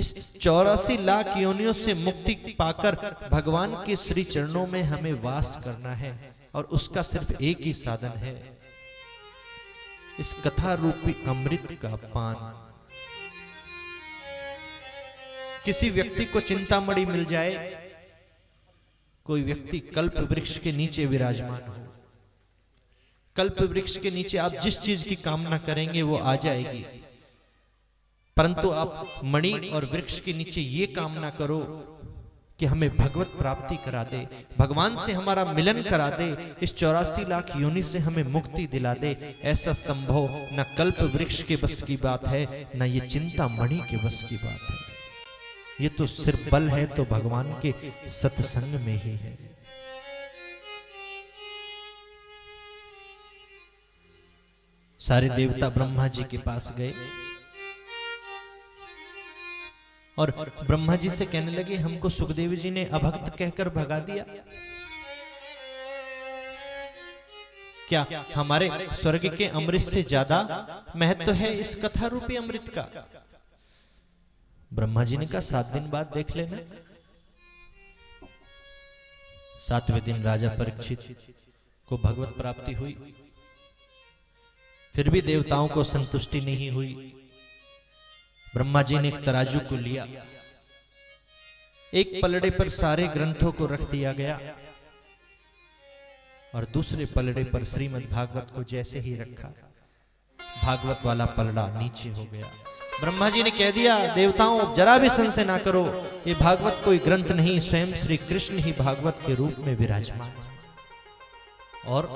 इस 84 लाख योनियों से मुक्ति पाकर भगवान के श्री चरणों में हमें वास करना है, और उसका सिर्फ एक ही साधन है, इस कथा रूपी अमृत का पान। किसी व्यक्ति को चिंतामणि मिल जाए, कोई व्यक्ति कल्प वृक्ष के नीचे विराजमान हो, कल्प वृक्ष के नीचे आप जिस चीज की कामना करेंगे वो आ जाएगी, परंतु आप मणि और वृक्ष के नीचे ये कामना करो कि हमें भगवत प्राप्ति करा दे, भगवान से हमारा मिलन करा दे, इस 84 लाख योनि से हमें मुक्ति दिला दे। ऐसा संभव न कल्प वृक्ष के बस की बात है, न ये चिंतामणि के बस की बात है। ये तो सिर्फ बल है तो भगवान के सत्संग में ही है। सारे देवता ब्रह्मा जी के पास गए और ब्रह्मा जी से कहने लगे, हमको सुखदेव जी ने अभक्त कहकर भगा दिया, क्या हमारे स्वर्ग के अमृत से ज्यादा महत्व है इस कथा रूपी अमृत का? ब्रह्मा जी ने कहा 7 दिन बाद देख लेना। 7वें दिन राजा परीक्षित को भगवत प्राप्ति हुई, फिर भी देवताओं को संतुष्टि नहीं हुई। ब्रह्मा जी ने एक तराजू को लिया, एक पलड़े पर सारे ग्रंथों को रख दिया गया और दूसरे पलड़े पर श्रीमद् भागवत को जैसे ही रखा, भागवत वाला पलड़ा नीचे हो गया। ब्रह्मा जी ने कह दिया, देवताओं जरा भी संशय ना करो, ये भागवत कोई ग्रंथ नहीं, स्वयं श्री कृष्ण ही भागवत के रूप में विराजमान है। और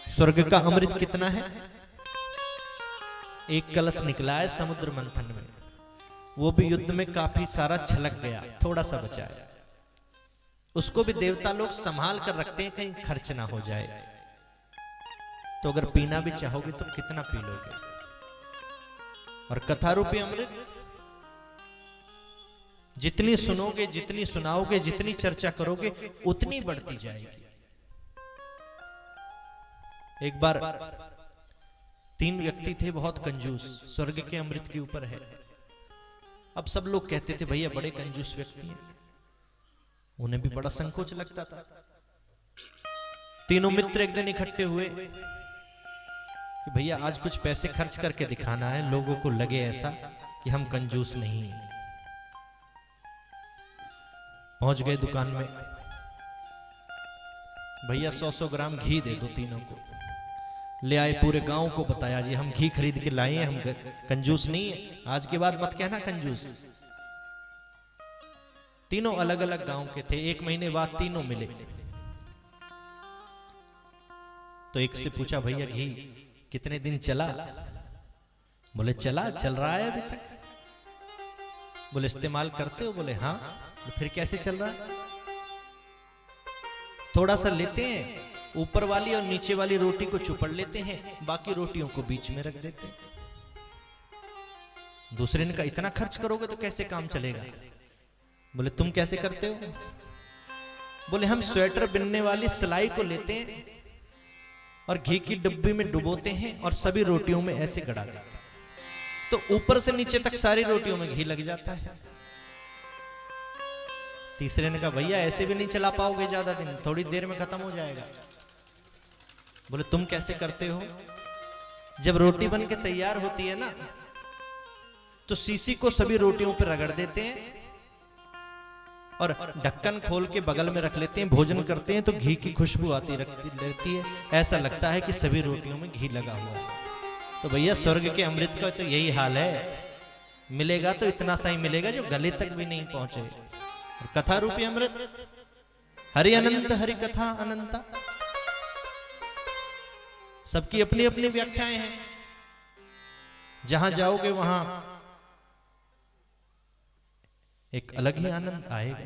स्वर्ग का अमृत कितना है? एक कलश निकला है समुद्र मंथन में, वो भी युद्ध में काफी सारा छलक गया, थोड़ा सा बचा है, उसको भी देवता लोग संभाल कर रखते हैं कहीं खर्च ना हो जाए। तो अगर पीना भी चाहोगे तो कितना पी लोगे? और कथा रूपी अमृत जितनी सुनोगे, जितनी सुनाओगे, जितनी चर्चा करोगे, उतनी बढ़ती जाएगी। एक बार 3 व्यक्ति थे बहुत कंजूस, स्वर्ग के अमृत के ऊपर है। अब सब लोग कहते थे भैया बड़े कंजूस व्यक्ति हैं, उन्हें भी बड़ा संकोच लगता था। तीनों मित्र एक दिन इकट्ठे हुए कि भैया आज कुछ पैसे खर्च करके दिखाना है, लोगों को लगे ऐसा कि हम कंजूस नहीं हैं। पहुंच गए दुकान में, भैया 100-100 ग्राम घी दे दो तीनों को। ले आए, पूरे गांव को बताया, जी हम घी खरीद के लाए हैं, हम कंजूस नहीं है, आज के बाद मत कहना कंजूस। तीनों अलग अलग गांव के थे, 1 महीने बाद तीनों मिले। तो एक से पूछा, भैया घी कितने दिन चला? बोले चल रहा है अभी तक। बोले इस्तेमाल करते हो? बोले हाँ। फिर कैसे चल रहा है? थोड़ा सा लेते हैं, ऊपर वाली और नीचे वाली रोटी को चुपड़ लेते हैं, बाकी रोटियों को बीच में रख देते हैं। दूसरे ने कहा इतना खर्च करोगे तो कैसे काम चलेगा? बोले तुम कैसे करते हो? बोले हम स्वेटर बिनने वाली सिलाई को लेते हैं और घी की डब्बी में डुबोते हैं और सभी रोटियों में ऐसे गड़ा देते हैं, तो ऊपर से नीचे तक सारी रोटियों में घी लग जाता है। तीसरे ने कहा भैया ऐसे भी नहीं चला पाओगे ज्यादा दिन, थोड़ी देर में खत्म हो जाएगा। बोले तुम कैसे करते हो? जब रोटी बन के तैयार होती है ना, तो सीसी को सभी रोटियों पर रगड़ देते हैं और ढक्कन खोल के बगल में रख लेते हैं। भोजन करते हैं तो घी की खुशबू आती रहती है, ऐसा लगता है कि सभी रोटियों में घी लगा हुआ है। तो भैया स्वर्ग के अमृत का तो यही हाल है, मिलेगा तो इतना सा ही मिलेगा जो गले तक भी नहीं पहुंचे। और कथा रूपी अमृत हरि अनंत, हरि कथा अनंता, सबकी अपनी अपनी व्याख्याएं हैं। जहां जाओगे वहां एक अलग ही आनंद आएगा।